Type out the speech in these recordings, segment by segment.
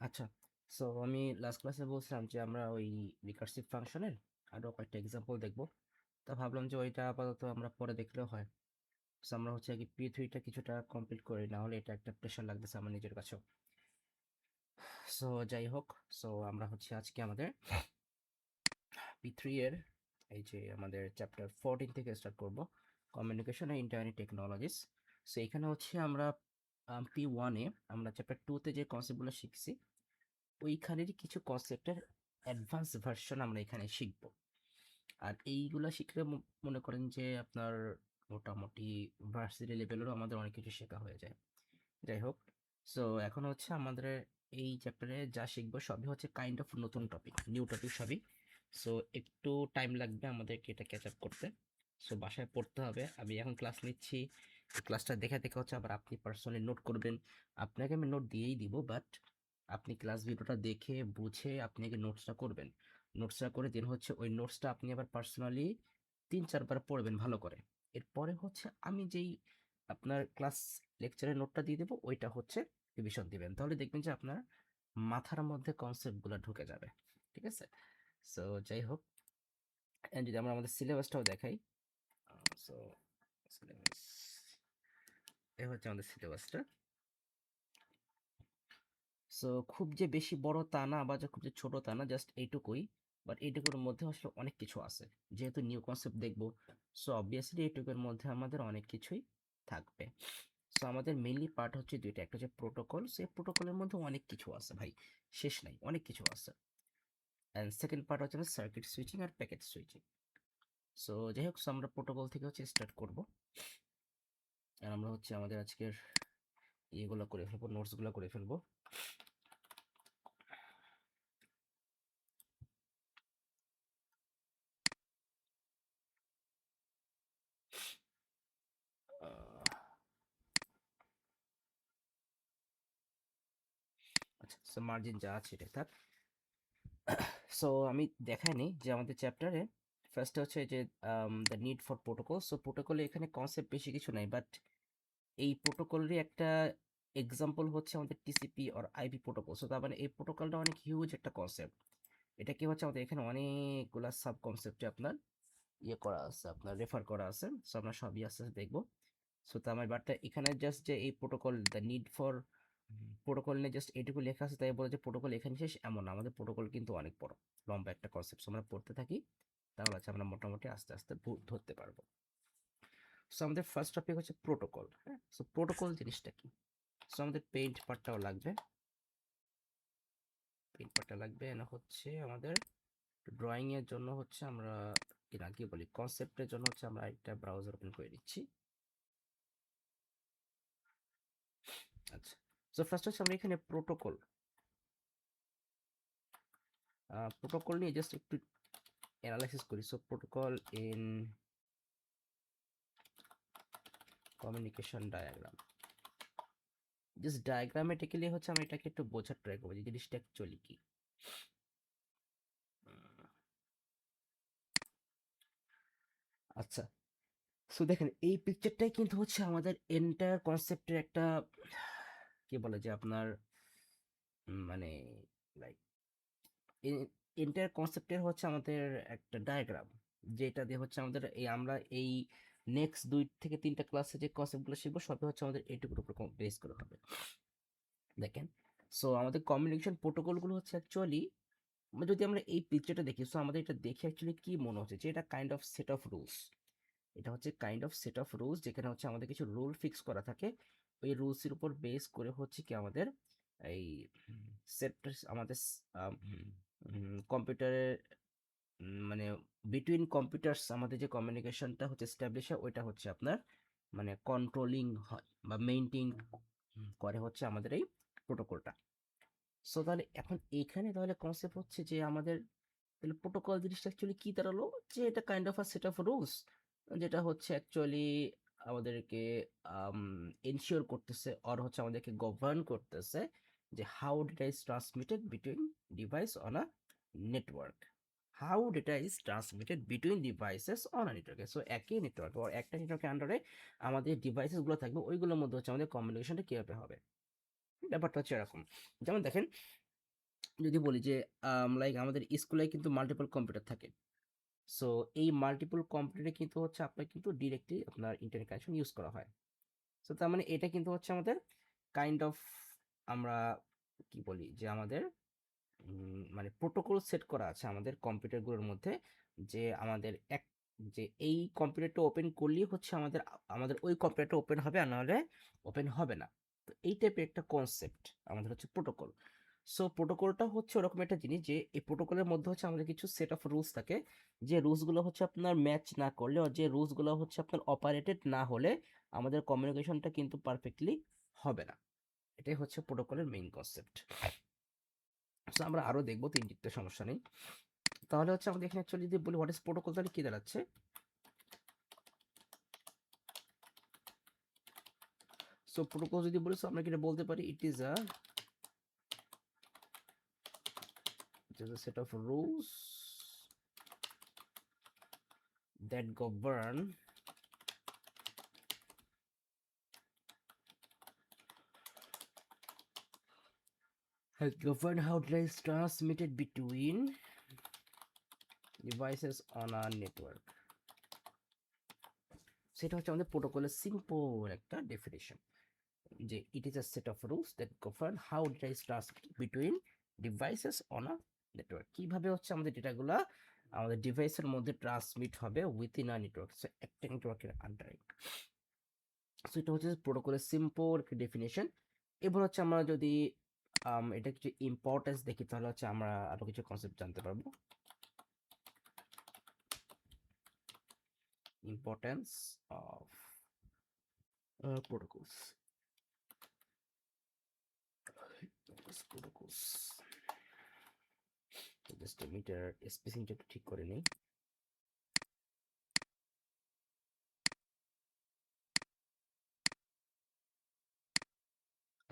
আচ্ছা, সো আমি লাস্ট ক্লাসে বলছিলাম যে আমরা ওই রিকার্সিভ ফাংশনের আরো কয়েকটা এক্সাম্পল দেখব। তা ভাবলাম যে ওইটা আপাতত আমরা পরে দেখলেও হয়। সো আমরা হচ্ছে কি P3টা কিছুটা কমপ্লিট করি, না হলে এটা একটা প্রেশার লাগতেছে আমার নিজের কাছেও। সো যাই হোক, সো আমরা হচ্ছে আজকে আমাদের P3 এর এই যে আমাদের চ্যাপ্টার 14 থেকে স্টার্ট করব, communication and internet technologies. So এখানে হচ্ছে আমরা P1-এ আমরা চ্যাপ্টার 2-তে যে কনসেপ্টগুলো শিখছি ওইখানেরই কিছু কনসেপ্টের অ্যাডভান্স ভার্সন আমরা এখানে শিখব। আর এইগুলা শিখলে মনে করেন যে আপনার মোটামুটি ভার্সিটি লেভেলেরও আমাদের অনেক কিছু শেখা হয়ে যায়। যাই হোক, সো এখন হচ্ছে আমাদের এই চ্যাপ্টারে যা শিখবো সবই হচ্ছে কাইন্ড অফ নতুন টপিক, নিউ টপিক সবই। সো একটু টাইম লাগবে আমাদেরকে এটা ক্যাচ আপ করতে। সো বাসায় পড়তে হবে, আমি এখন ক্লাস নিচ্ছি, এই ক্লাসটা দেখে দেখে হচ্ছে আবার আপনি পার্সোনালি নোট করবেন। আপনাকে আমি নোট দিয়েই দিব, বাট আপনি ক্লাস ভিডিওটা দেখে বুঝে আপনি আগে নোটসটা করবেন। নোটসটা করে দেন হচ্ছে ওই নোটসটা আপনি আবার পার্সোনালি 3-4 বার পড়বেন ভালো করে। এরপরে হচ্ছে আমি যেই আপনার ক্লাস লেকচারের নোটটা দিয়ে দেবো ওইটা হচ্ছে রিভিশন দিবেন, তাহলে দেখবেন যে আপনার মাথার মধ্যে কনসেপ্টগুলো ঢুকে যাবে। ঠিক আছে, সো যাই হোক, and যদি আমরা আমাদের সিলেবাসটাও দেখাই, সো সিলেবাস এ হচ্ছে আমাদের সিলেবাসটা। সো খুব যে বেশি বড় তা না, আবার যে খুব যে ছোট তা না, জাস্ট এইটুকুই। বাট এইটুকুর মধ্যে আসলে অনেক কিছু আছে, যেহেতু নিউ কনসেপ্ট দেখবো, সো অবভিয়াসলি এইটুকুর মধ্যে আমাদের অনেক কিছুই থাকবে। সো আমাদের মেইনলি পার্ট হচ্ছে দুইটা, একটা হচ্ছে প্রোটোকল, সেই প্রোটোকলের মধ্যে অনেক কিছু আছে ভাই, শেষ নাই, অনেক কিছু আছে। অ্যান্ড সেকেন্ড পার্ট হচ্ছে সার্কিট সুইচিং আর প্যাকেট সুইচিং। সো যাই হোক, আমরা প্রোটোকল থেকে হচ্ছে স্টার্ট করবো। আর আমরা হচ্ছে আমাদের আজকের ইয়েগুলো করে ফেলবো, নোটসগুলো করে ফেলবো। আচ্ছা, সো মার্জিন যা আছে এটা থাক। সো আমি দেখাইনি যে আমাদের চ্যাপ্টারে ফার্স্ট হচ্ছে যে the need for protocol. So প্রোটোকলে এখানে কনসেপ্ট বেশি কিছু নাই, বাট এই প্রোটোকলেরই একটা এক্সাম্পল হচ্ছে আমাদের TCP or IP protocol. So তার মানে এই প্রোটোকলটা অনেক হিউজ একটা কনসেপ্ট। এটা কি হচ্ছে আমাদের এখানে অনেকগুলা সাব কনসেপ্টে আপনার ইয়ে করা আছে, আপনার রেফার করা আছে। সো আমরা সবই আস্তে আস্তে দেখবো। সো তার মানে বাটটা এখানে জাস্ট যে এই protocol the need for protocol নিয়ে জাস্ট এইটুকু লেখা আছে, তাই বলে যে প্রোটোকল এখানে শেষ এমন না, আমাদের প্রোটোকল কিন্তু অনেক বড় লম্বা একটা কনসেপ্ট। আমরা পড়তে থাকি, তাহলে হচ্ছে আমরা মোটামুটি আস্তে আস্তে ধরতে পারবো। সো আমাদের ফার্স্ট টপিক হচ্ছে প্রোটোকল। হ্যাঁ, সো প্রোটোকল জিনিসটা কি? সো আমাদের পেইন্ট পার্টটাও লাগবে, পেইন্ট পার্টটা লাগবে না হচ্ছে আমাদের ড্রয়িং এর জন্য হচ্ছে আমরা কি বলি, কনসেপ্টের জন্য হচ্ছে আমরা একটা ব্রাউজার ওপেন করে নিচ্ছি। আচ্ছা, সো ফার্স্ট হচ্ছে আমরা এখানে প্রোটোকল, প্রোটোকল নিয়ে জাস্ট একটু অ্যানালাইসিস করি। So protocol in communication diagram, just diagrammatically হচ্ছে আমি এটাকে একটু বোঝার ট্রাই করবো যে জিনিসটা অ্যাকচুয়ালি কি। আচ্ছা, সো দেখেন এই পিকচারটাই কিন্তু হচ্ছে আমাদের এন্টায়ার কনসেপ্টের একটা কি বলে যে আপনার মানে লাইক এন্টায়ার কনসেপ্টের হচ্ছে আমাদের একটা ডায়াগ্রাম, যেটা দিয়ে হচ্ছে আমাদের এই আমরা এই নেক্সট 2 থেকে 3টা ক্লাসে যে কনসেপ্টগুলো শিখবো সবই হচ্ছে আমাদের এইটুকুর উপর বেস করে হবে। দেখেন, সো আমাদের কমিউনিকেশন প্রোটোকলগুলো হচ্ছে অ্যাকচুয়ালি, যদি আমরা এই পিকচারটা দেখি, সো আমাদের এটা দেখে অ্যাকচুয়ালি কি মনে হচ্ছে যে এটা kind of set of rules. এটা হচ্ছে kind of set of rules, যেখানে হচ্ছে আমাদের কিছু রুল ফিক্স করা থাকে। ওই রুলসের উপর বেস করে হচ্ছে কি আমাদের এই সেট আমাদের কম্পিউটারের মানে বিটুইন কম্পিউটার্স আমাদের যে কমিউনিকেশনটা হচ্ছে এস্টাবলিশ হয়, ওইটা হচ্ছে আপনার মানে কন্ট্রোলিং হয় বা মেইনটেইন করে হচ্ছে আমাদের এই প্রোটোকলটা। সো তাহলে এখন এইখানে তাহলে কনসেপ্ট হচ্ছে যে আমাদের তাহলে প্রোটোকল জিনিসটা অ্যাকচুয়ালি কি দাঁড়ালো, যে এটা kind of a set of rules, যেটা হচ্ছে অ্যাকচুয়ালি আমাদেরকে এনশিওর করতেছে অর হচ্ছে আমাদেরকে গভর্ন করতেছে যে how data is transmitted between device on a network, how data is transmitted between devices on আ নেটওয়ার্কে। সো একই নেটওয়ার্ক or একটা নেটওয়ার্কের আন্ডারে আমাদের ডিভাইসেসগুলো থাকবে, ওইগুলোর মধ্যে হচ্ছে আমাদের কমিউনিকেশনটা কীভাবে হবে। ব্যাপারটা হচ্ছে এরকম। যেমন দেখেন, যদি বলি যে লাইক আমাদের স্কুলে কিন্তু মাল্টিপল কম্পিউটার থাকে। সো এই মাল্টিপল কম্পিউটারে কিন্তু হচ্ছে আপনার কিন্তু ডিরেক্টলি আপনার ইন্টারনেট কানেকশন ইউজ করা হয়। সো তার মানে এটা কিন্তু হচ্ছে আমাদের কাইন্ড অফ আমরা কি বলি যে আমাদের মানে প্রোটোকল সেট করা আছে আমাদের কম্পিউটারগুলোর মধ্যে, যে আমাদের যে এই কম্পিউটারটা ওপেন করলেই হচ্ছে আমাদের আমাদের ওই কম্পিউটারটা ওপেন হবে, আর নাহলে ওপেন হবে না। তো এই টাইপের একটা কনসেপ্ট আমাদের হচ্ছে প্রোটোকল। সো প্রোটোকলটা হচ্ছে ওরকম একটা জিনিস যে এই প্রোটোকলের মধ্যে হচ্ছে আমাদের কিছু সেট অফ রুলস থাকে, যে রুলসগুলো হচ্ছে আপনার ম্যাচ না করলে, যে রুলসগুলো হচ্ছে আপনার অপারেটেড না হলে আমাদের কমিউনিকেশনটা কিন্তু পারফেক্টলি হবে না। এটাই হচ্ছে প্রোটোকলের মেইন কনসেপ্ট। সো আমরা আরো দেখবো, তিনটিতে সমস্যা নেই। তাহলে হচ্ছে আমাদের এখানে অ্যাকচুয়ালি যদি বলি হোয়াট ইজ প্রোটোকল, তাহলে কি দাঁড়াচ্ছে? সো প্রোটোকল যদি বলি, আমরা কি বলতে পারি it is a set of rules that govern how data is transmitted between devices on a network. সেটা হচ্ছে আমাদের প্রোটোকলের সিম্পল একটা ডেফিনেশন, যে it is a set of rules that govern how data is transmitted between devices on a network. কিভাবে হচ্ছে আমাদের ডেটাগুলো আমাদের ডিভাইসের মধ্যে ট্রান্সমিট হবে উইথিন আ নেটওয়ার্ক, একটা নেটওয়ার্কের আন্ডারে। সো এটা হচ্ছে প্রোটোকলের সিম্পল একটা ডেফিনেশন। এবার হচ্ছে আমরা যদি এটা কিছু ইম্পর্টেন্স দেখি, তাহলে হচ্ছে আমরা আরো কিছু কনসেপ্ট জানতে পারবো। Importance of protocols. Protocols. Just মিটার স্পেসিংটা একটু ঠিক করে নিই।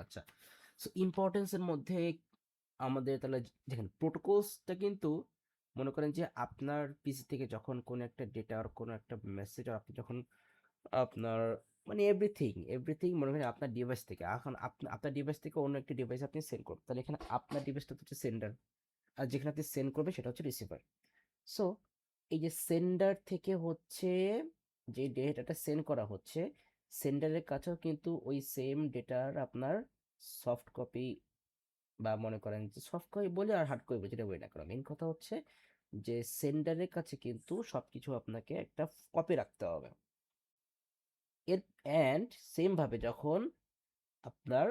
আচ্ছা, সো ইম্পর্টেন্সের মধ্যে আমাদের তাহলে দেখেন, প্রোটোকলসটা কিন্তু মনে করেন যে আপনার পিসি থেকে যখন কোনো একটা ডেটা আর কোনো একটা মেসেজ, আপনি যখন আপনার মানে এভরিথিং এভরিথিং মনে করেন আপনার ডিভাইস থেকে, এখন আপনার ডিভাইস থেকে অন্য একটা ডিভাইস আপনি সেন্ড করবেন, তাহলে এখানে আপনার ডিভাইসটা হচ্ছে সেন্ডার, আর যেখানে আপনি সেন্ড করবে সেটা হচ্ছে রিসিভার। সো এই যে সেন্ডার থেকে হচ্ছে যে ডেটাটা সেন্ড করা হচ্ছে, সেন্ডারের কাছেও কিন্তু ওই সেম ডেটার আপনার সফট কপি, বা মনে করেন যে সফট কপি বলে আর হার্ড কপি যেটা বলি না কেন, মেইন কথা হচ্ছে যে সেন্ডারের কাছে কিন্তু সবকিছু আপনাকে একটা কপি রাখতে হবে। এর অ্যান্ড সেম ভাবে যখন আপনার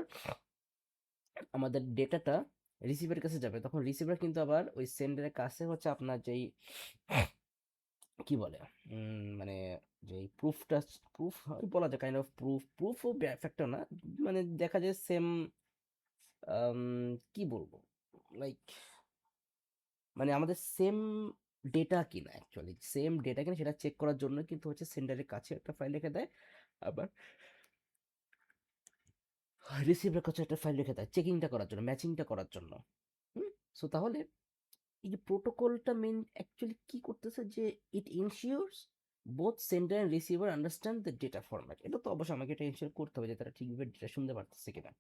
আমাদের ডেটাটা রিসিভারের কাছে যাবে, তখন রিসিভার কিন্তু আবার ওই সেন্ডারের কাছে হচ্ছে আপনার যেই কি বলে মানে যে প্রুফটা, প্রুফ বলা যায়, কাইন্ড অফ প্রুফও ফ্যাক্টর না, মানে দেখা যায় সেম কি বলবো, লাইক মানে আমাদের সেম ডেটা কিনা, অ্যাকচুয়ালি সেম ডেটা কিনা সেটা চেক করার জন্য কিন্তু হচ্ছে সেন্ডারের কাছে একটা ফাইল রেখে দেয়, আবার রিসিভারের কাছে একটা ফাইল রেখে দেয় চেকিংটা করার জন্য, ম্যাচিংটা করার জন্য। সো তাহলে এই যে প্রোটোকলটা মেন অ্যাকচুয়ালি কি করতেছে, যে it ensures both sender and receiver understand the data format. এটা তো অবশ্যই আমাকে এটা ইনশিওর করতে হবে যে তারা ঠিকভাবে ডেটা শুনতে পারতেছে কিনা।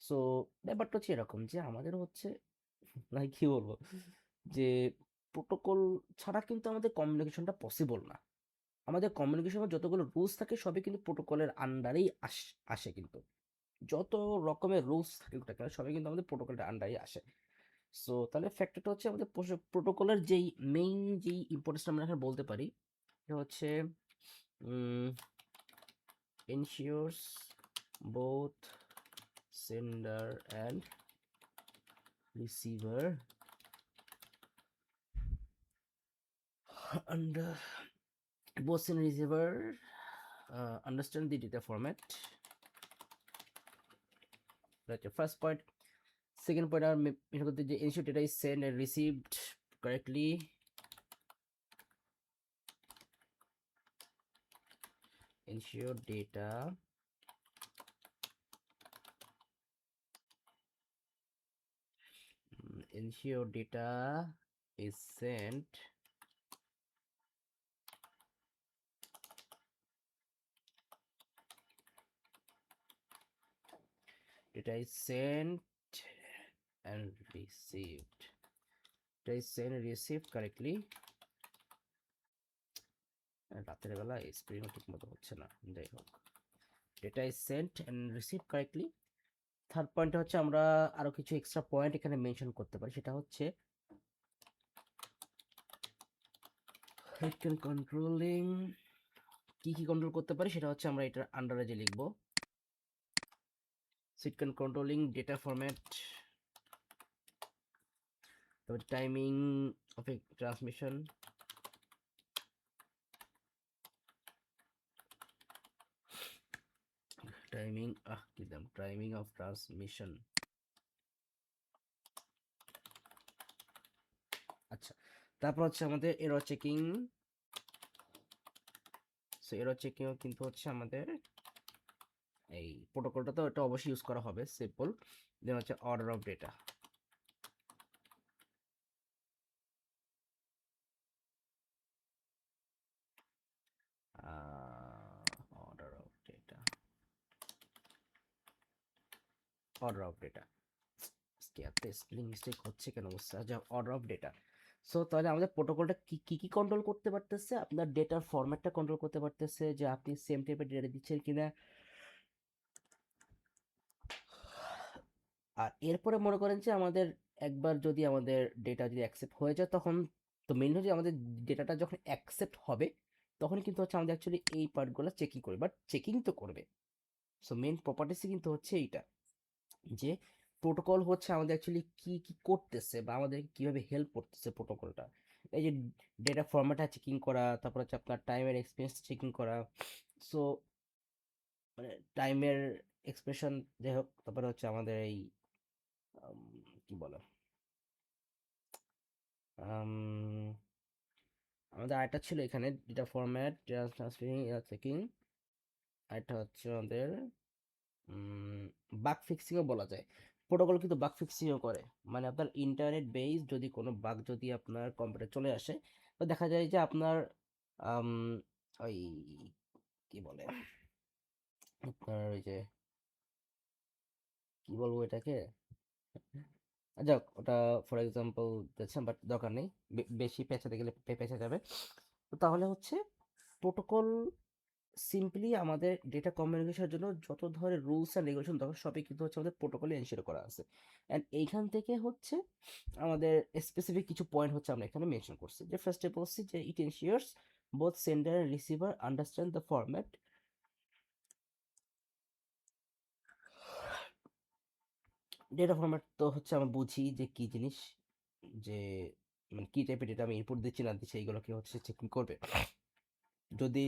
সো ব্যাপারটা হচ্ছে এরকম যে আমাদের হচ্ছে মানে কি বলবো, যে প্রোটোকল ছাড়া কিন্তু আমাদের কমিউনিকেশনটা পসিবল না। আমাদের কমিউনিকেশনের যতগুলো রুলস থাকে সবই কিন্তু প্রোটোকলের আন্ডারেই আসে কিন্তু, যত রকমের রুলস থাকে সবই কিন্তু আমাদের প্রোটোকলের আন্ডারেই আসে। সো তাহলে ফ্যাক্টরটা হচ্ছে আমাদের প্রোটোকলের যেই মেইন যেই ইম্পর্টেন্সটা আমরা এখানে বলতে পারি, এটা হচ্ছে ensures both sender and receiver and both sender and receiver understand the data format. That's the first point. Second point, our ensure data is sent and received correctly. Ensure data is sent data is sent and received. Data is sent and received correctly. রাতের বেলা spring ঠিক মতো হচ্ছে না, যাই হোক, data is sent and receive correctly. Third point হচ্ছে আমরা আরো কিছু এক্সট্রা পয়েন্ট এখানে মেনশন করতে পারি, সেটা হচ্ছে কন্ট্রোলিং। কি কি কন্ট্রোল করতে পারি সেটা হচ্ছে আমরা এটার আন্ডারে যে লিখবো, সিট কন্ট্রোলিং ডেটা ফরম্যাট, তারপর timing of transmission, timing of transmission. আচ্ছা, তারপর হচ্ছে আমাদের এরর চেকিং। সো এরর চেকিংও কিন্তু হচ্ছে আমাদের এই প্রোটোকলটা, তো এটা অবশ্যই ইউজ করা হবে, সিম্পল। দেন হচ্ছে order of data. Order of data, order of data, এত স্পেলিং মিস্টেক হচ্ছে কেন বুঝছে। আচ্ছা, অর্ডার অফ ডেটা। সো তাহলে আমাদের প্রোটোকলটা কি কি কন্ট্রোল করতে পারতেছে, আপনার ডেটার ফরম্যাটটা কন্ট্রোল করতে পারতেছে, যে আপনি সেম টাইপের ডেটা দিচ্ছেন কিনা। আর এরপরে মনে করেন যে আমাদের একবার যদি আমাদের ডেটা যদি অ্যাকসেপ্ট হয়ে যায়, তখন তো মেইন হচ্ছে আমাদের ডেটাটা যখন অ্যাকসেপ্ট হবে, তখন কিন্তু হচ্ছে আমাদের অ্যাকচুয়ালি এই পার্টগুলো চেকিং করবে, বাট চেকিং তো করবে। সো মেইন প্রপার্টিসই কিন্তু হচ্ছে এইটা, যে প্রোটোকল হচ্ছে আমাদের অ্যাকচুয়ালি কি কি করতেছে বা আমাদের কিভাবে হেল্প করতেছে প্রোটোকলটা। এই যে ডেটা ফরম্যাটটা চেকিং করা, তারপর হচ্ছে আপনার টাইমের এক্সপিরিয়েন্স চেকিং করা। সো মানে টাইমের এক্সপ্রেশন, যাই হোক, তারপরে হচ্ছে আমাদের এই কি বলে, আমাদের আরেকটা ছিল এখানে ডেটা ফরম্যাট ট্রান্সফারিং চেকিং, আরেকটা হচ্ছে আমাদের বাগ ফিক্সিংও বলা যায়। প্রোটোকল কিন্তু বাগ ফিক্সিংও করে, মানে আপনার ইন্টারনেট বেস যদি কোনো বাগ যদি আপনার কম্পিউটার চলে আসে, তো দেখা যায় যে আপনার আম, ওই কি বলে, আপনার ওই যে কি বলবো এটাকে, যাক ওটা ফর এক্সাম্পল দিচ্ছেন, বাট দরকার নেই, বেশি পেঁচাতে গেলে পেঁচা যাবে। তো তাহলে হচ্ছে প্রোটোকল সিম্পলি আমাদের ডেটা কমিউনিকেশনের জন্য যত ধরনের রুলস অ্যান্ড রেগুলেশন দরকার, সবই কিন্তু হচ্ছে আমাদের প্রোটোকলে এনশিওর করা আছে। অ্যান্ড এইখান থেকে হচ্ছে আমাদের স্পেসিফিক কিছু পয়েন্ট হচ্ছে আমরা এখানে মেনশন করছি, যে ফার্স্টে বলছি যে it ensures both sender and receiver understand the format. Data format তো হচ্ছে আমরা বুঝি যে কি জিনিস, যে মানে কি টাইপের ডেটা আমি ইনপুট দিচ্ছি না দিচ্ছি, এইগুলোকে হচ্ছে চেকিং করবে। যদি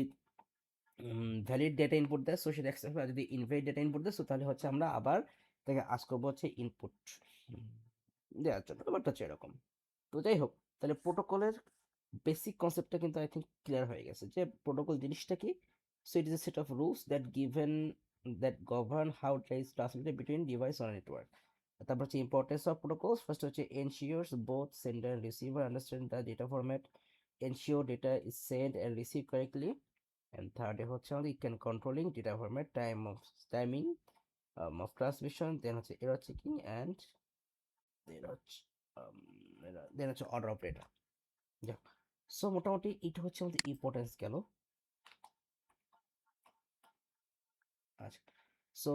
ভ্যালিড ডেটা ইনপুট দেয় সো সেটা অ্যাকসেপ্ট হবে, আর যদি ইনভ্যালিড ডেটা ইনপুট দেয় সো তাহলে হচ্ছে আমরা আবার তাকে আস্ক করবো হচ্ছে ইনপুট দেওয়ার জন্য, ব্যাপারটা হচ্ছে এরকম। তো যাই হোক, তাহলে প্রোটোকলের বেসিক কনসেপ্টটা কিন্তু আই থিঙ্ক ক্লিয়ার হয়ে গেছে, যে প্রোটোকল জিনিসটা কি। So it is a set of rules that govern how data is transmitted between device on network. তারপর হচ্ছে ইম্পর্টেন্স অফ প্রোটোকলস, ফার্স্ট হচ্ছে ensures both sender and receiver understand the data format, ensure data is send and receive correctly. And third হচ্ছে আমাদের can controlling data format, timing of transmission, then হচ্ছে error checking, and then হচ্ছে order of data। যাক, so মোটামুটি এটা হচ্ছে আমাদের importance গেল। আচ্ছা, সো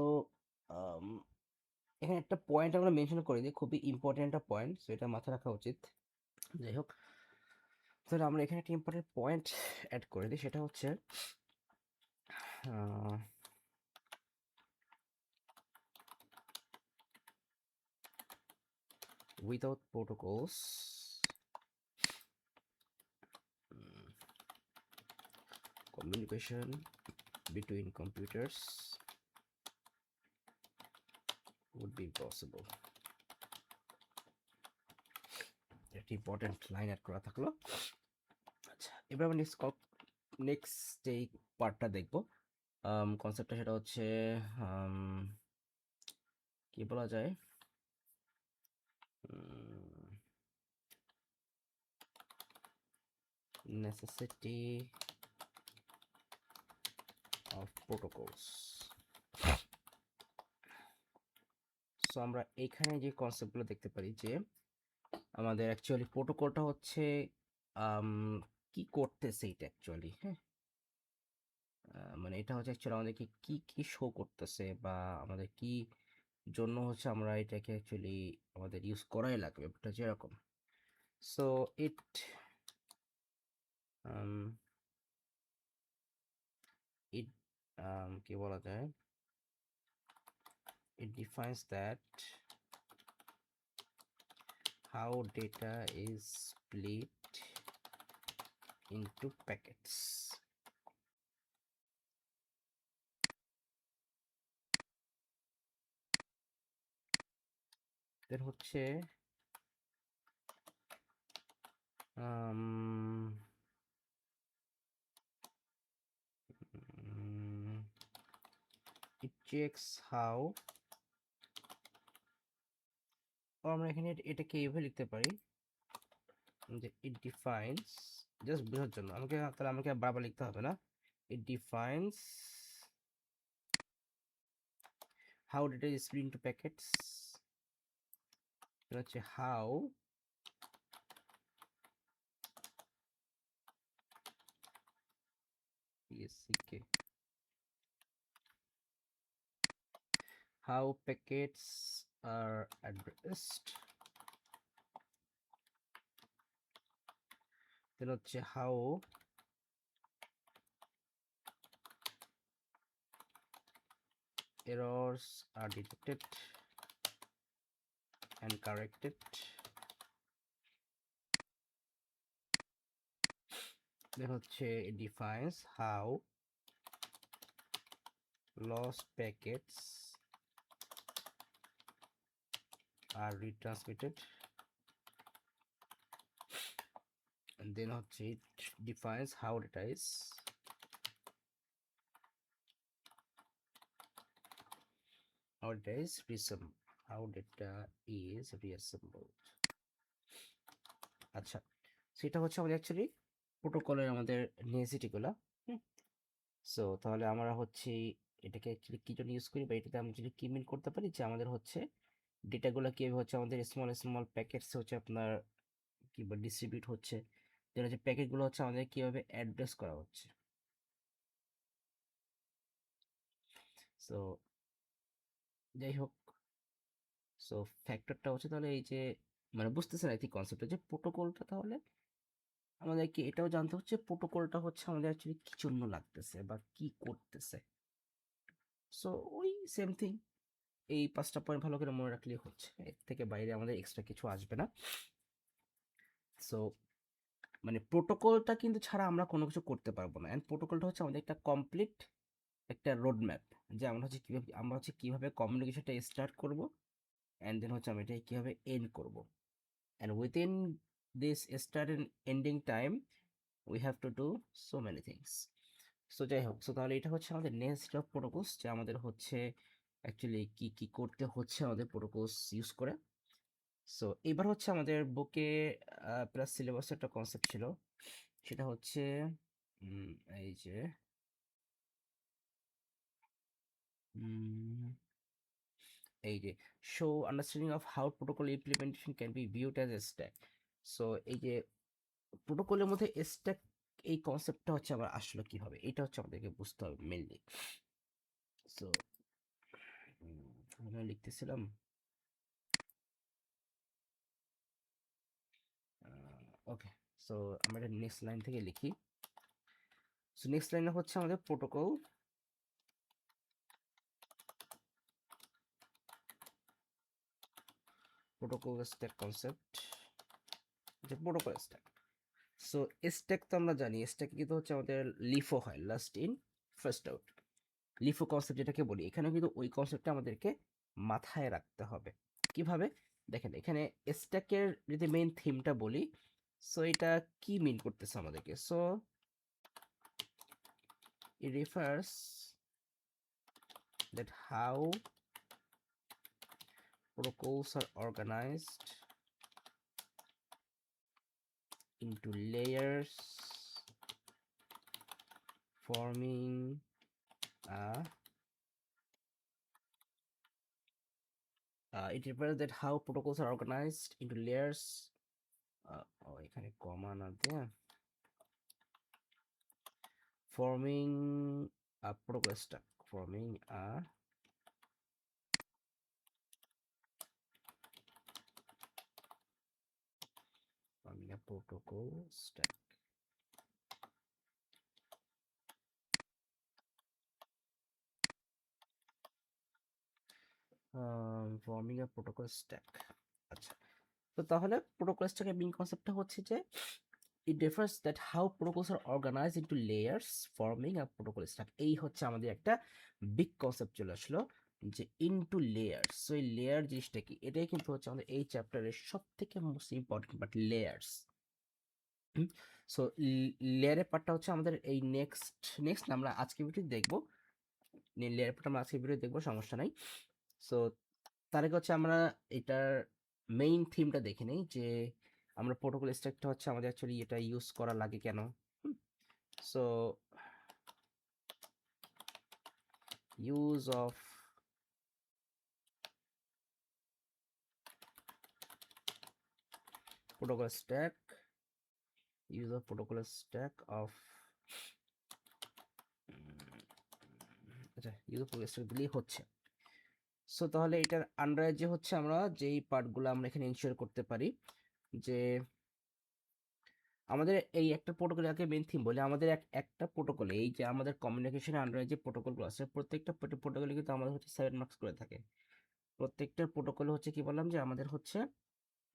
এখানে একটা পয়েন্ট আমরা মেনশন করে দিই, খুবই ইম্পর্টেন্ট একটা পয়েন্ট, সো এটা মাথায় রাখা উচিত। যাই হোক, তাহলে আমরা এখানে একটা ইম্পর্টেন্ট পয়েন্ট অ্যাড করে দিই, সেটা হচ্ছে without protocols communication between computers would be impossible। একটি ইম্পর্টেন্ট লাইন অ্যাড করা থাকলো। আচ্ছা, এবার আমরা নেক্সট যেই পার্টটা দেখবো কনসেপ্টটা, সেটা হচ্ছে কি বলা যায়, নেসেসিটি অফ প্রোটোকলস। সো আমরা এখানে যে কনসেপ্টগুলো দেখতে পারি যে আমাদের অ্যাকচুয়ালি প্রোটোকলটা হচ্ছে আম, কি করতেছে এটা অ্যাকচুয়ালি, হ্যাঁ, মানে এটা হচ্ছে অ্যাকচুয়ালি আমাদেরকে কি কি শো করতেছে বা আমাদের কি জন্য হচ্ছে আমরা এটাকে অ্যাকচুয়ালি আমাদের ইউজ করাই লাগবে, এটা যেরকম। সো ইট ইট কি বলা যায়, it defines that how data is split into packets. then হচ্ছে um, it checks how, আমরা এখানে এটাকে এইভাবে লিখতে পারি যে it defines, জাস্ট বোঝার জন্য আমাকে বারবার লিখতে হবে না, it defines how data is split into packets, এটা হচ্ছে how PSCK how packets are addressed, then হচ্ছে how errors are detected and corrected, then হচ্ছে it defines how lost packets are retransmitted, and then হচ্ছে it defines how data is reassembled, how data is reassembled। আচ্ছা, সেটা হচ্ছে আমাদের actually প্রোটোকলের আমাদের নেসেসিটিগুলো। So তাহলে আমরা হচ্ছে এটাকে অ্যাকচুয়ালি কি জন্য ইউজ করি বা এটাতে আমরা যদি কি মিন করতে পারি যে আমাদের হচ্ছে ডেটাগুলো কীভাবে হচ্ছে আমাদের স্মল স্মল প্যাকেটস হচ্ছে আপনার কি বা ডিস্ট্রিবিউট হচ্ছে, যেটা হচ্ছে প্যাকেটগুলো হচ্ছে আমাদের কীভাবে অ্যাড্রেস করা হচ্ছে। সো যাই হোক, সো ফ্যাক্টরটা হচ্ছে তাহলে এই যে মানে বুঝতেছেন আই থিঙ্ক কনসেপ্টটা যে প্রোটোকলটা, তাহলে আমাদেরকে এটাও জানতে হচ্ছে প্রোটোকলটা হচ্ছে আমাদের অ্যাকচুয়ালি কি জন্য লাগতেছে বা কি করতেছে। সো ওই সেম থিং, এই 5টা পয়েন্ট ভালো করে মনে রাখলেই হচ্ছে, এর থেকে বাইরে আমাদের এক্সট্রা কিছু আসবে না। সো মানে প্রোটোকলটা কিন্তু ছাড়া আমরা কোনো কিছু করতে পারবো না, অ্যান্ড প্রোটোকলটা হচ্ছে আমাদের একটা কমপ্লিট একটা রোড ম্যাপ, যে আমরা হচ্ছে কীভাবে কমিউনিকেশনটা স্টার্ট করব, অ্যান্ড দেন হচ্ছে আমরা এটা কীভাবে এন্ড করব, and within this start and ending time we have to do so many things. So যাই হোক, সো তাহলে এটা হচ্ছে আমাদের নেক্সট অফ প্রোটোকলস, যে আমাদের হচ্ছে অ্যাকচুয়ালি কি কি করতে হচ্ছে আমাদের প্রোটোকলস ইউজ করে। সো এবার হচ্ছে আমাদের বুকে প্লাস সিলেবাসে একটা কনসেপ্ট ছিল, সেটা হচ্ছে উম, এই যে এই যে show understanding of how protocol implementation can be viewed as a stack. So এই যে প্রোটোকলের মধ্যে স্ট্যাক, এই কনসেপ্টটা হচ্ছে আবার আসলে কিভাবে, এটা হচ্ছে আমাদেরকে বুঝতে হবে মেনলি। সো আমরা লিখতেছিলাম ওকে, সো আমরা এটা নেক্সট লাইন থেকে লিখি। সো নেক্সট লাইনে হচ্ছে আমাদের প্রোটোকল স্ট্যাক কনসেপ্ট, যে প্রোটোকল স্ট্যাক। সো স্ট্যাক তো আমরা জানি, স্ট্যাক কিন্তু হচ্ছে আমাদের লিফো হয়, last in first out, LIFO concept যেটাকে বলি, এখানে কিন্তু ওই কনসেপ্টটা আমাদেরকে মাথায় রাখতে হবে। কিভাবে দেখেন, এখানে স্ট্যাকের যদি মেইন থিমটা বলি, সো এটা কি মিন করতেছে আমাদেরকে, so it refers that how protocols are organized into layers forming a It refers that how protocols are organized into layers. এখানে কমা না দিয়ে forming a protocol stack. Forming a protocol stack. Forming a protocol stack. আচ্ছা, তো তাহলে protocol stack এর main কনসেপ্টটা হচ্ছে যে it refers that how protocols are organized into layers forming a protocol stack. এই হচ্ছে আমাদের একটা বিগ কনসেপ্ট চলে আসলো যে ইনটু লেয়ার্স। সো এই লেয়ার জিনিসটা কি, এটাই কিন্তু হচ্ছে আমাদের এই চ্যাপ্টারের সব থেকে most important but layers. So লেয়ারের পার্টটা হচ্ছে আমাদের এই নেক্সট আমরা আজকে ভিডিও দেখবো, লেয়ার পার্ট আমরা আজকে ভিডিও দেখবো, সমস্যা নাই। সো তার আগে হচ্ছে আমরা এটার মেইন থিমটা দেখে নেই যে আমরা প্রোটোকল স্ট্যাকটা হচ্ছে আমাদের অ্যাকচুয়ালি এটা ইউজ করা লাগে কেন। So use of protocol stack, use of protocol stack of আচ্ছা ইউজ অফ protocol stack দিলেই হচ্ছে। সো তাহলে এটার আন্ডারে যে হচ্ছে আমরা যেই পার্টগুলো আমরা এখানে ইনশিওর করতে পারি যে আমাদের এই একটা প্রোটোকলকে মেইন থিম বলে আমাদের একটা প্রোটোকলে এই যে আমাদের কমিউনিকেশনের আন্ডারে যে প্রোটোকলগুলো আছে প্রত্যেকটা প্রোটোকলে কিন্তু আমাদের হচ্ছে 7 মার্কস করে থাকে। প্রত্যেকটা প্রোটোকল হচ্ছে কি বললাম যে আমাদের হচ্ছে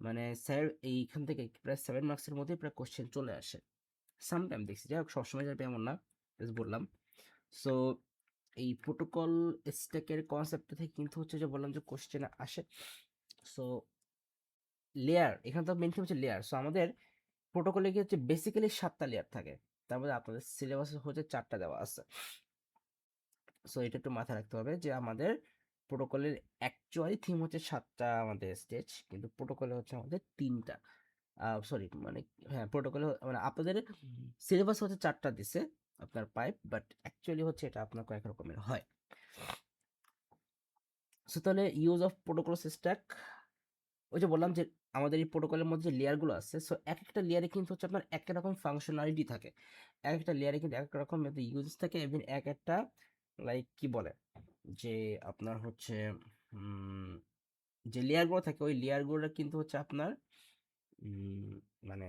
মানে স্যার এইখান থেকে প্রায় 7 মার্কসের মধ্যে প্রায় কোশ্চেন চলে আসে। সামটাইম দেখছি, যাই হোক সবসময় যাবে এমন না, জাস্ট বললাম। সো এই প্রোটোকল স্ট্যাকের কনসেপ্টটা থেকে কিন্তু হচ্ছে যে বললাম যে কোশ্চেন আসে। সো লেয়ার, এখানে তো মেন হচ্ছে লেয়ার। সো আমাদের প্রোটোকলে কি হচ্ছে বেসিক্যালি 7টা লেয়ার থাকে, তার মধ্যে আপনাদের সিলেবাসে হচ্ছে 4টা দেওয়া আছে। সো এটা একটু মাথায় রাখতে হবে যে আমাদের প্রোটোকলের অ্যাকচুয়ালি থিম হচ্ছে 7টা আমাদের স্টেজ, কিন্তু প্রোটোকলে হচ্ছে আমাদের 3টা। সরি মানে হ্যাঁ প্রোটোকলে মানে আপনাদের সিলেবাস হচ্ছে 4টা দিছে আপনার পাইপ, বাট অ্যাকচুয়ালি হচ্ছে এটা আপনার কয়েক রকমের হয়। সো তাহলে ইউজ অফ প্রোটোকল স্ট্যাক, ওই যে বললাম যে আমাদের এই প্রোটোকলের মধ্যে যে লেয়ারগুলো আছে, সো এক একটা লেয়ারে কিন্তু হচ্ছে আপনার এক এক রকম ফাংশনালিটি থাকে, এক একটা লেয়ারে কিন্তু এক এক রকম ইউজ থাকে, এবং এক একটা লাইক কি বলে যে আপনার হচ্ছে যে লেয়ারগুলো থাকে ওই লেয়ারগুলো কিন্তু হচ্ছে আপনার মানে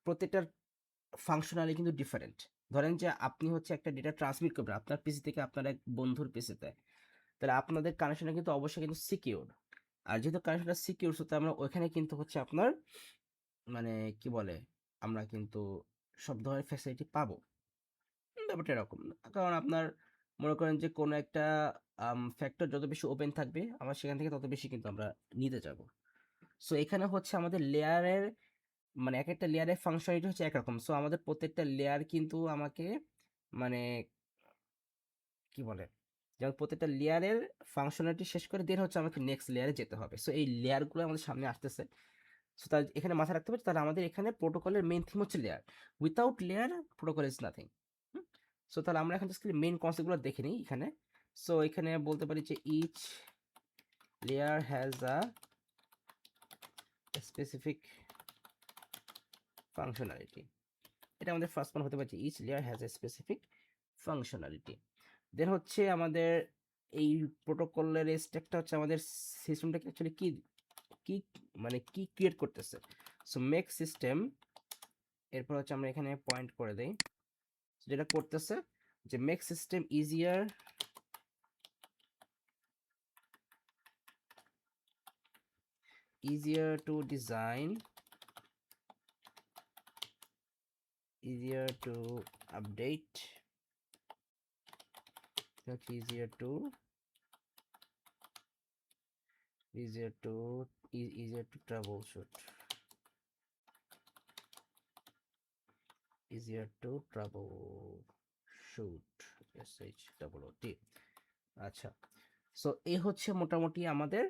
প্রত্যেকটার ফাংশনালি কিন্তু ডিফারেন্ট। ধরেন যে আপনি হচ্ছে একটা ডেটা ট্রান্সমিট করবেন আপনার পিসি থেকে আপনার এক বন্ধুর পিসিতে, তাহলে আপনাদের কানেকশনটা কিন্তু অবশ্যই কিন্তু সিকিউর। আর যেহেতু কানেকশনটা সিকিউর, তো আমরা ওইখানে কিন্তু হচ্ছে আপনার মানে কি বলে আমরা কিন্তু সব ধরনের ফ্যাসিলিটি পাবো। ব্যাপারটা এরকম না, কারণ আপনার মনে করেন যে কোনো একটা ফ্যাক্টর যত বেশি ওপেন থাকবে আমরা সেখান থেকে তত বেশি কিন্তু আমরা নিতে যাব। সো এখানে হচ্ছে আমাদের লেয়ারের মানে এক একটা লেয়ারের ফাংশনালিটি হচ্ছে একরকম। সো আমাদের প্রত্যেকটা লেয়ার কিন্তু আমাকে মানে কি বলে যেমন প্রত্যেকটা লেয়ারের ফাংশনালিটি শেষ করে দেন হচ্ছে আমাকে নেক্সট লেয়ারে যেতে হবে। সো এই লেয়ারগুলো আমাদের সামনে আসতেছে। সো তার এখানে মাথায় রাখতে হবে তাহলে আমাদের এখানে প্রোটোকলের মেইন থিম হচ্ছে layer, without layer protocol is nothing. So তাহলে আমরা এখন জাস্ট মেইন কনসেপ্টগুলো দেখে নিই এখানে। সো এখানে বলতে পারি যে each layer has a specific functionality, এটা আমাদের ফার্স্ট ওয়ান হতে পারে each layer has a specific functionality. Then হচ্ছে আমাদের এই প্রোটোকলের স্ট্যাকটা হচ্ছে আমাদের সিস্টেমটাকে অ্যাকচুয়ালি কি কি মানে কি ক্রিয়েট করতেছে। সো মেক সিস্টেম, এরপর হচ্ছে আমরা এখানে পয়েন্ট করে দেই যেটা করতেছে যে make system easier to design, easier to update, easier to easier to troubleshoot, easier to troubleshoot, SHOOT। আচ্ছা, সো এই হচ্ছে মোটামুটি আমাদের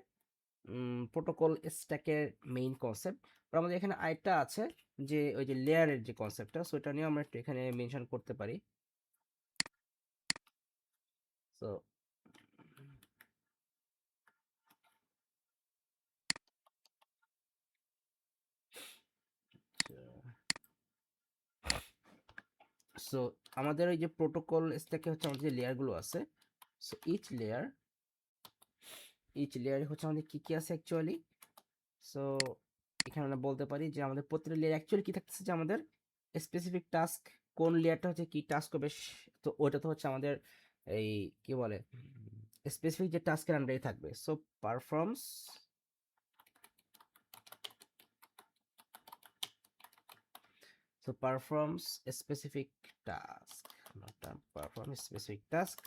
প্রোটোকল স্ট্যাকের মেইন কনসেপ্ট। আমাদের এখানে আরেকটা আছে যে ওই যে লেয়ারের যে কনসেপ্টটা, সো এটা নিয়ে আমরা একটু এখানে মেনশন করতে পারি। সো সো আমাদের এই যে প্রোটোকল স্ট্যাকে হচ্ছে আমাদের যে লেয়ারগুলো আছে, সো ইচ লেয়ারে হচ্ছে আমাদের কি আছে অ্যাকচুয়ালি। সো এখানে আমরা বলতে পারি যে আমাদের প্রত্যেকটা লেয়ার অ্যাকচুয়ালি কি থাকতেছে, যে আমাদের স্পেসিফিক টাস্ক, কোন লেয়ারটা হচ্ছে কি টাস্ক হবে, তো ওইটা তো হচ্ছে আমাদের এই কি বলে স্পেসিফিক যে টাস্কের আন্ডারে থাকবে। So performs specific task, perform specific task,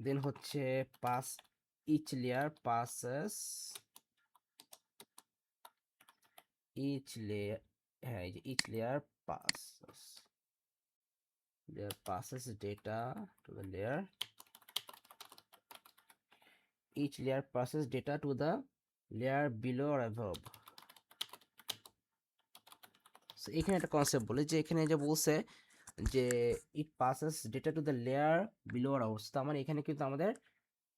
then হচ্ছে pass each layer passes each layer, হ্যাঁ এই যে each passes data to the layer, each layer passes data to the layer below or above. So এখানে একটা concept বলে, যে এখানে যে বলছে যে ইট passes data to the layer below or above, তার মানে এখানে কিন্তু আমাদের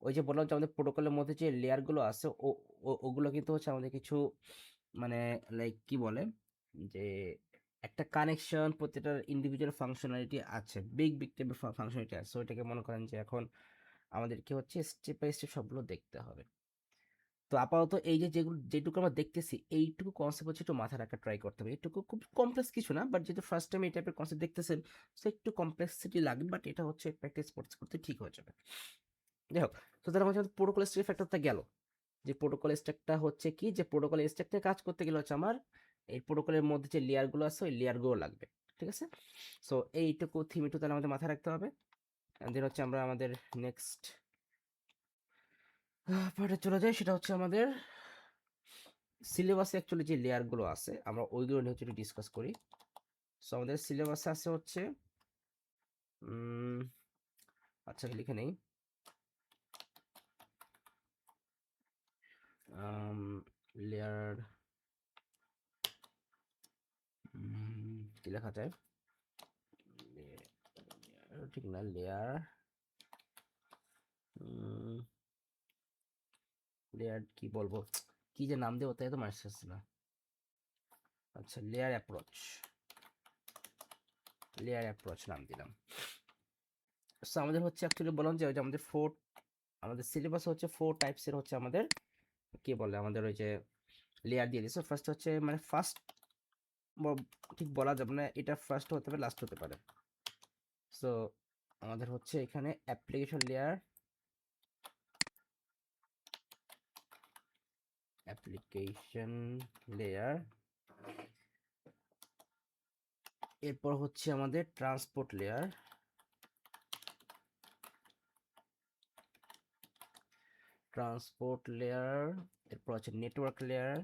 ওই যে বললাম যে আমাদের প্রোটোকলের মধ্যে যে লেয়ারগুলো আছে ওগুলো কিন্তু হচ্ছে আমাদের কিছু মানে লাইক কি বলে যে একটা কানেকশন, প্রত্যেকটার ইন্ডিভিজুয়াল ফাংশনালিটি আছে, বিগ টাইপের ফাংশনালিটি আছে। ওইটাকে মনে করেন যে এখন আমাদেরকে হচ্ছে স্টেপ বাই স্টেপ সবগুলো দেখতে হবে। তো আপাতত এই যে যেটুকু আমরা দেখতেছি, এইটুকু কনসেপ্ট হচ্ছে একটু মাথায় রাখা ট্রাই করতে হবে। এইটুকু খুব কমপ্লেক্স কিছু না, বাট যেহেতু ফার্স্ট টাইম এই টাইপের কনসেপ্ট দেখতেছেন, সো একটু কমপ্লেক্সিটি লাগবে, বাট এটা হচ্ছে প্র্যাকটিস করতে করতে ঠিক হয়ে যাবে। যাই হোক, তো তার মধ্যে প্রোটোকল স্ট্যাক ফ্যাক্টরটা গেল, যে প্রোটোকল স্ট্যাকটা হচ্ছে কি, যে প্রোটোকল স্ট্যাকটা কাজ করতে গেলে হচ্ছে আমার এই প্রোটোকলের মধ্যে যে লেয়ারগুলো আছে ওই লেয়ারগুলো লাগবে, ঠিক আছে। সো এইটুকু থিম একটু তাহলে আমাদের মাথায় রাখতে হবে। দেন হচ্ছে আমরা আমাদের নেক্সট পার্টে চলে যাই, সেটা হচ্ছে আমাদের সিলেবাসে অ্যাকচুয়ালি যে লেয়ারগুলো আছে আমরা ওইগুলো নিয়ে হচ্ছে ডিসকাস করি। সো আমাদের সিলেবাসে আছে হচ্ছে আচ্ছা লিখে নেই, লেয়ার কি লেখা যায়, ঠিক না, লেয়ার লেয়ার কি বলবো, কি যে নাম দেবো তাই তো মার্চ না। আচ্ছা লেয়ার অ্যাপ্রোচ নাম দিলাম। সো আমাদের হচ্ছে অ্যাকচুয়ালি বললাম যে ওই যে আমাদের সিলেবাস হচ্ছে 4 টাইপসের হচ্ছে আমাদের কি বলে আমাদের ওই যে লেয়ার দিয়ে দিয়েছে। ফার্স্ট হচ্ছে মানে ফার্স্ট ঠিক বলা যাবে না, এটা ফার্স্ট হতে পারে লাস্ট হতে পারে। সো আমাদের হচ্ছে এখানে অ্যাপ্লিকেশন লেয়ার, এরপর হচ্ছে আমাদের ট্রান্সপোর্ট লেয়ার, এরপর হচ্ছে নেটওয়ার্ক লেয়ার,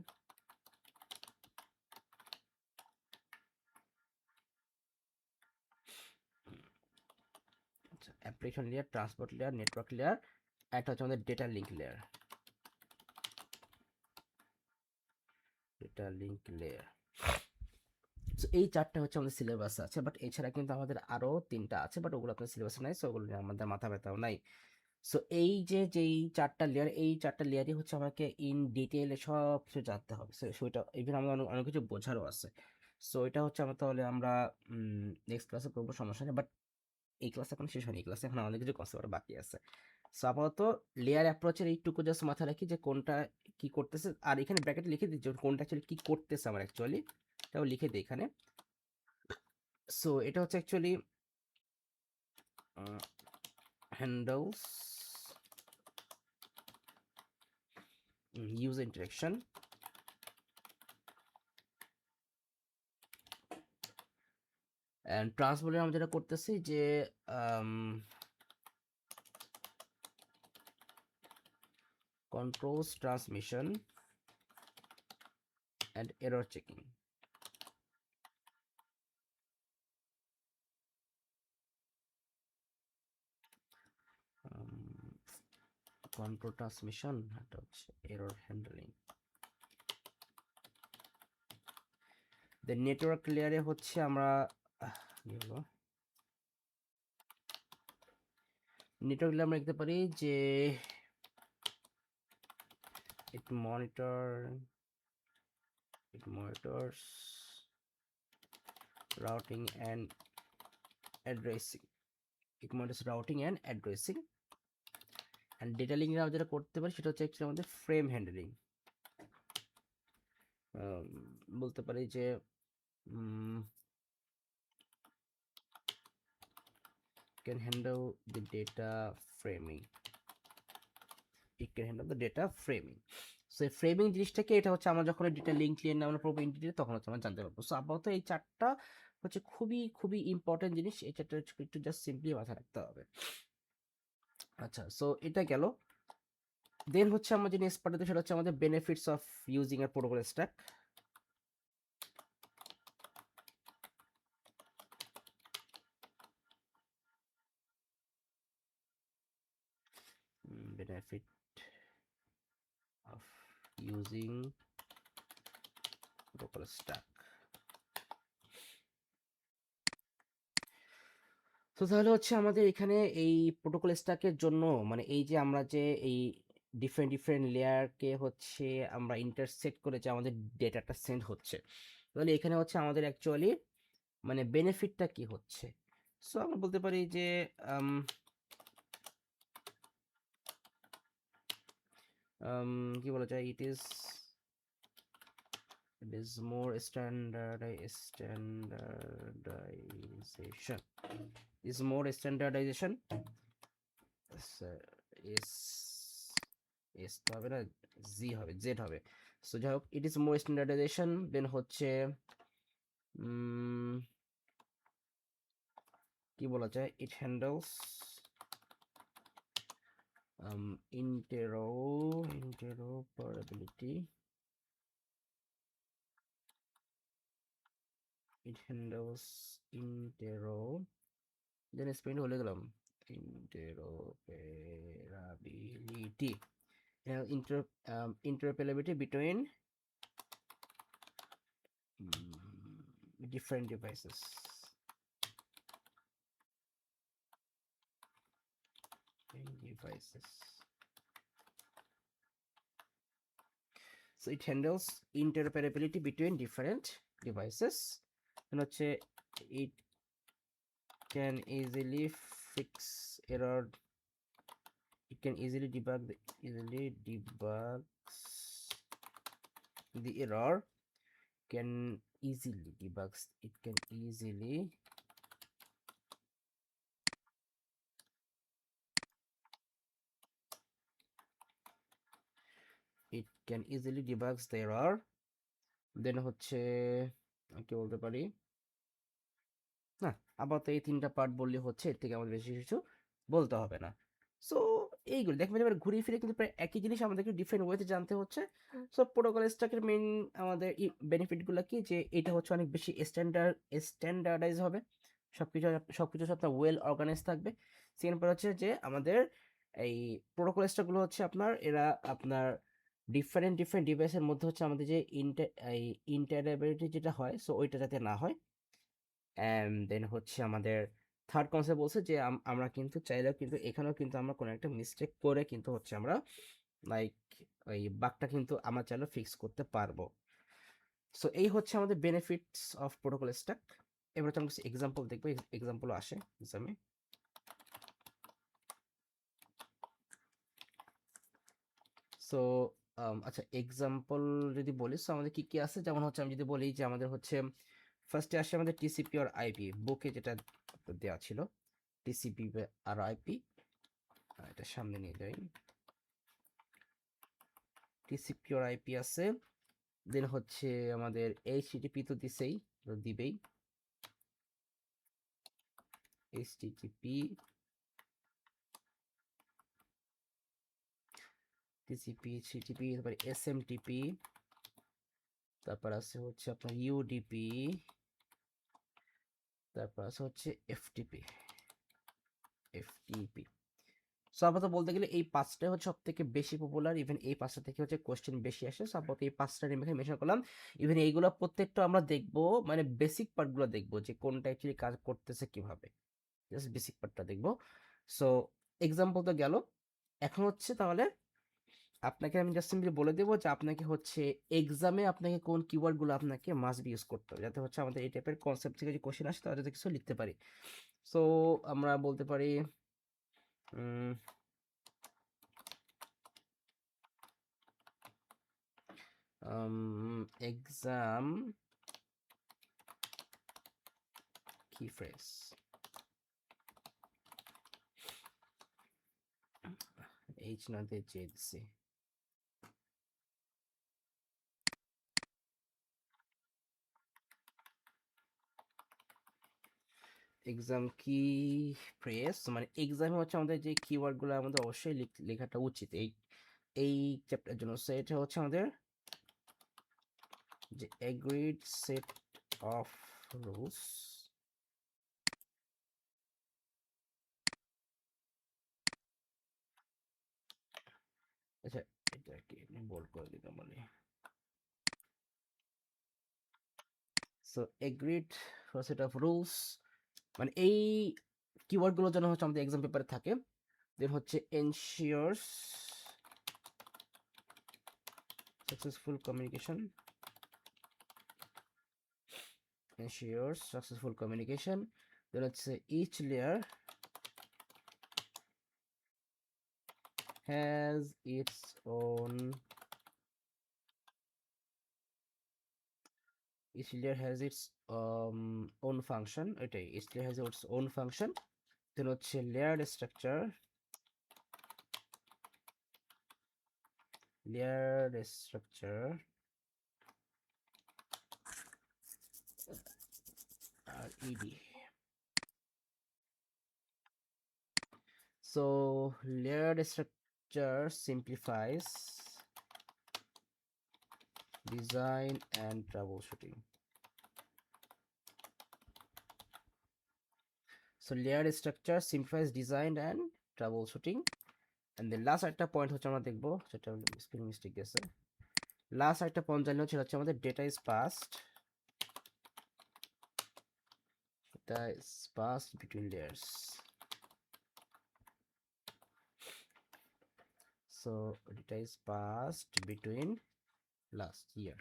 আচ্ছা application layer, transport layer, network layer, একটা হচ্ছে আমাদের ডেটা লিঙ্ক লেয়ার। এই চারটা হচ্ছে আমাদের সিলেবাস আছে, বাট এছাড়া কিন্তু আমাদের আরো 3টা আছে, বাট ওগুলো আপনার সিলেবাসে নাই, সো ওগুলো নিয়ে আমাদের মাথা ব্যথাও নাই। সো এই যেই চারটা লেয়ার, এই চারটা লেয়ারই হচ্ছে আমাকে ইন ডিটেইলে সব কিছু জানতে হবে। সো সেটা ইভেন আমাদের অনেক কিছু বোঝারও আছে। সো এটা হচ্ছে আমরা তাহলে আমরা নেক্সট ক্লাসে করবো, সমস্যা নেই। বাট এই ক্লাস এখন শেষ হয়নি, এই ক্লাসে এখন আমাদের কিছু কনসেপ্ট বাকি আছে। সো আপাতত লেয়ার অ্যাপ্রোচের এইটুকু জাস্ট মাথায় রাখি যে কোনটা কি করতেছে, আর এখানে ব্র্যাকেটে লিখে দিচ্ছি কোনটা অ্যাকচুয়ালি কি করতেছে আমার অ্যাকচুয়ালি, এটাও লিখে দিই এখানে। সো এটা হচ্ছে অ্যাকচুয়ালি হ্যান্ডলস user interaction, and ট্রান্সপোর্টে আমরা যেটা করতেছি যে controls transmission and error checking. control transmission এটা হচ্ছে error handling. the network layer এ হচ্ছে আমরা কি হলো নেটওয়ার্ক লেয়ার আমরা লিখতে পারি যে it monitors routing and addressing, equivalent routing and addressing. And data link আমরা যেটা করতে পারি সেটা হচ্ছে অ্যাকচুয়ালি আমাদের ফ্রেম হ্যান্ডলিং। বলতে পারি যে can handle the data framing, it can handle the data framing। So এই ফ্রেমিং জিনিসটাকে, এটা হচ্ছে আমরা যখন ডেটা লিঙ্ক ক্লিয়ার না আমরা পড়বো ইন্টিটিউটে, তখন হচ্ছে আমরা জানতে পারবো। সো আপাতত এই চারটা হচ্ছে খুবই খুবই ইম্পর্টেন্ট জিনিস, এই চারটা একটু জাস্ট সিম্পলি মাথায় রাখতে হবে। আচ্ছা, সো এটা গেল। দেন হচ্ছে আমরা যে নেক্সট পার্ট, সেটা হচ্ছে আমাদের benefits of using a protocol stack. benefit of using protocol stack। তো তাহলে হচ্ছে আমাদের এখানে এই প্রোটোকল স্ট্যাকের জন্য, মানে এই যে আমরা যে এই ডিফারেন্ট ডিফারেন্ট লেয়ারকে হচ্ছে আমরা ইন্টারসেক্ট করে যে আমাদের ডেটাটা সেন্ড হচ্ছে, তাহলে এখানে হচ্ছে আমাদের অ্যাকচুয়ালি মানে বেনিফিটটা কি হচ্ছে। সো আমরা বলতে পারি যে কি বলা যায়, it is more standardization, is more standardization, is S তো হবে না, জি হবে, জেড হবে। সো যাই হোক, ইট ইজ মোর স্ট্যান্ডার্ডাইজেশন। দেন হচ্ছে কি বলা যায়, it handles interoperability, it handles then স্পেন বলে গেলাম, interoperability, interoperability between different devices, so it handles interoperability between different devices, and হচ্ছে it can easily fix error, it can easily debug the error, can easily debugs, it can easily debugs the error। দেন হচ্ছে কি বলতে পারি, না আপাতত এই তিনটা part বললে হচ্ছে, এর থেকে আমাদের বেশি কিছু বলতে হবে না। সো এইগুলো দেখবেন এবার ঘুরিয়ে ফিরে কিন্তু প্রায় একই জিনিস আমাদেরকে ডিফারেন্ট ওয়েতে জানতে হচ্ছে। সো প্রোটোকল স্ট্যাকের মেইন আমাদের বেনিফিটগুলো কি, যে এটা হচ্ছে অনেক বেশি স্ট্যান্ডার্ডাইজ হবে, সবকিছু সবকিছু আপনার ওয়েল অর্গানাইজ থাকবে। সেকেন্ড পর হচ্ছে যে আমাদের এই প্রোটোকল স্ট্যাকগুলো হচ্ছে আপনার এরা আপনার ডিফারেন্ট ডিফারেন্ট ডিভাইসের মধ্যে হচ্ছে আমাদের যে ইন্টারঅপারেবিলিটি যেটা হয়, সো ওইটা যাতে না হয়। অ্যান্ড দেন হচ্ছে আমাদের থার্ড কনসেপ্ট বলছে যে আমরা কিন্তু চাইলেও কিন্তু এখানেও কিন্তু আমরা কোনো একটা মিস্টেক করে কিন্তু হচ্ছে আমরা লাইক ওই বাগটা কিন্তু আমরা চাইলেও ফিক্স করতে পারবো। সো এই হচ্ছে আমাদের বেনিফিটস অফ প্রোটোকল স্ট্যাক। এবার হচ্ছে আমরা এক্সাম্পল দেখবো, এক্সাম্পলও আসে এক্সামে। সো আচ্ছা, এক্সাম্পল যদি বলি, সো আমাদের কি কি আছে, যেমন হচ্ছে আমি যদি বলি যে আমাদের হচ্ছে ফার্স্টে আসে আমাদের টিসিপি আর আইপি, বুকে যেটা দেওয়া ছিল টিসিপি আর আইপি, এটা সামনে নিয়ে যাই, টিসিপি আর আইপি আছে। দেন হচ্ছে আমাদের এইচটিটিপি তো দিবেই, এইচটিটিপি, টিসিপি, এইচটিটিপি, তারপরে এসএমটিপি, তারপর আছে হচ্ছে আপনার ইউডিপি, তারপর আছে হচ্ছে এফটিপি। সো আপাতত বলতে গেলে এই পাঁচটাই হচ্ছে সব থেকে বেশি পপুলার, ইভেন এই পাঁচটা থেকে হচ্ছে কোশ্চেন বেশি আসে। সো আপাতত এই পাঁচটা এখানে মেনশন করলাম। ইভেন এইগুলো প্রত্যেকটা আমরা দেখবো, মানে বেসিক পার্টগুলো দেখবো যে কোনটা অ্যাকচুয়ালি কাজ করতেছে কিভাবে, জাস্ট বেসিক পার্টটা দেখবো। সো এক্সাম্পল তো গেল, এখন হচ্ছে তাহলে আপনাকে আমি জাস্ট সিম্পলি বলে দেবো যে আপনাকে হচ্ছে এক্সামে আপনাকে কোন কিওয়ার্ডগুলো আপনাকে মাস্ট বি ইউজ করতে হবে, যাতে হচ্ছে আমাদের এই টাইপের কনসেপ্ট থেকে যে কোশ্চেন আসে তাহলে যাতে কিছু লিখতে পারি। সো আমরা বলতে পারি এক্সাম কি ফ্রেজ, এইচ না দিয়ে জে দিছি। এক্সাম কি ফ্রেজ মানে এক্সামে হচ্ছে আমাদের যে কিওয়ার্ডগুলো আমাদের অবশ্যই লেখাটা উচিত এই এই চ্যাপ্টারের জন্য। সো এটা হচ্ছে আমাদের যে এগ্রিড সেট অফ রুলস, আচ্ছা এটাকে বোল্ড করে দিলাম বলি। So agreed set of rules মানে এই কিওয়ার্ডগুলো যেন হচ্ছে আমাদের এক্সাম পেপারে থাকে। দেন হচ্ছে ensures successful communication, ensures successful communication. Then let's say each layer has its own own function. Okay, each layer has its own function. Then হচ্ছে layered structure, RED. So layered structure simplifies design and troubleshooting. So layered structure simplifies design and troubleshooting. And then last একটা point হচ্ছে আমরা দেখবো, সেটা spelling mistake গেছে। Last একটা point জানলে হচ্ছে আমাদের data is passed between layers. So data is passed between last year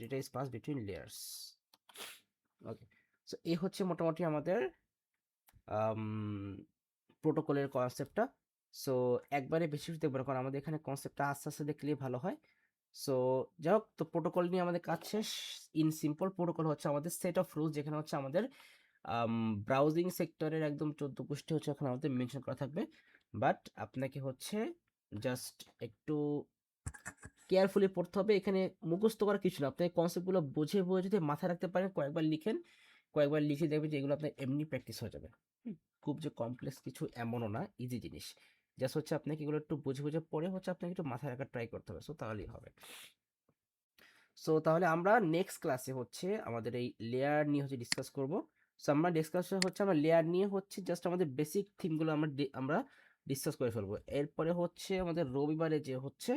data is passed between layers. Okay, so এই হচ্ছে মোটামুটি আমাদের প্রোটোকলের কনসেপ্টটা। সো একবারে বেশি বেশি দেখবো না, কারণ আমাদের এখানে কনসেপ্টটা আস্তে আস্তে দেখলে ভালো হয়। সো যাই হোক, তো প্রোটোকল নিয়ে আমাদের কাজ শেষ। ইন সিম্পল প্রোটোকল হচ্ছে আমাদের সেট অফ রুলস, যেখানে হচ্ছে আমাদের ব্রাউজিং সেক্টরের একদম 14 গোষ্ঠী হচ্ছে এখন আমাদের মেনশন করা থাকবে। বাট আপনাকে হচ্ছে জাস্ট একটু কেয়ারফুলি পড়তে হবে। এখানে মুখস্থ করার কিছু না, আপনি কনসেপ্টগুলো বুঝে বুঝে যদি মাথায় রাখতে পারেন, কয়েকবার লিখেন, কয়েকবার লিখে দেখবেন যে এগুলো আপনার এমনি প্র্যাকটিস হয়ে যাবে। খুব যে কমপ্লেক্স কিছু এমনও না, ইজি জিনিস। জাস্ট হচ্ছে আপনাকে এগুলো একটু বুঝে বুঝে পড়ে হচ্ছে আপনাকে একটু মাথায় রাখার ট্রাই করতে হবে, সো তাহলেই হবে। সো তাহলে আমরা নেক্সট ক্লাসে হচ্ছে আমাদের এই লেয়ার নিয়ে হচ্ছে ডিসকাস করব। সো আমরা ডিসকাশন হচ্ছে আমরা লেয়ার নিয়ে হচ্ছে জাস্ট আমাদের বেসিক থিমগুলো আমরা ডিসকাস করে ফেলবো। এরপরে হচ্ছে আমাদের রবিবারে যে হচ্ছে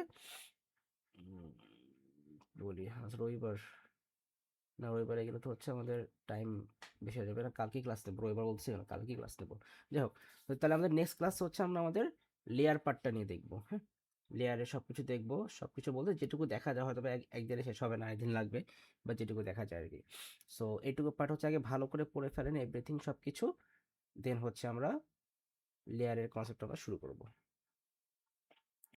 বলি রবিবার না, রবিবারে গেলে তো হচ্ছে আমাদের টাইম বেশি হয়ে যাবে না, কালকে ক্লাস নেবো, রবিবার বলছি না, কালকে ক্লাস নেবো। যাই হোক, তো তাহলে আমাদের নেক্সট ক্লাস হচ্ছে আমরা আমাদের লেয়ার পার্টটা নিয়ে দেখবো। হ্যাঁ, লেয়ারে সবকিছু দেখবো, সবকিছু বলতে যেটুকু দেখা যায় হয়তো একদিনে শেষ হবে না, একদিন লাগবে, বা যেটুকু দেখা যায় আর কি। সো এইটুকু পার্ট হচ্ছে আগে ভালো করে পড়ে ফেলেন এভরিথিং সবকিছু, দেন হচ্ছে আমরা লেয়ারের কনসেপ্ট আমরা শুরু করবো।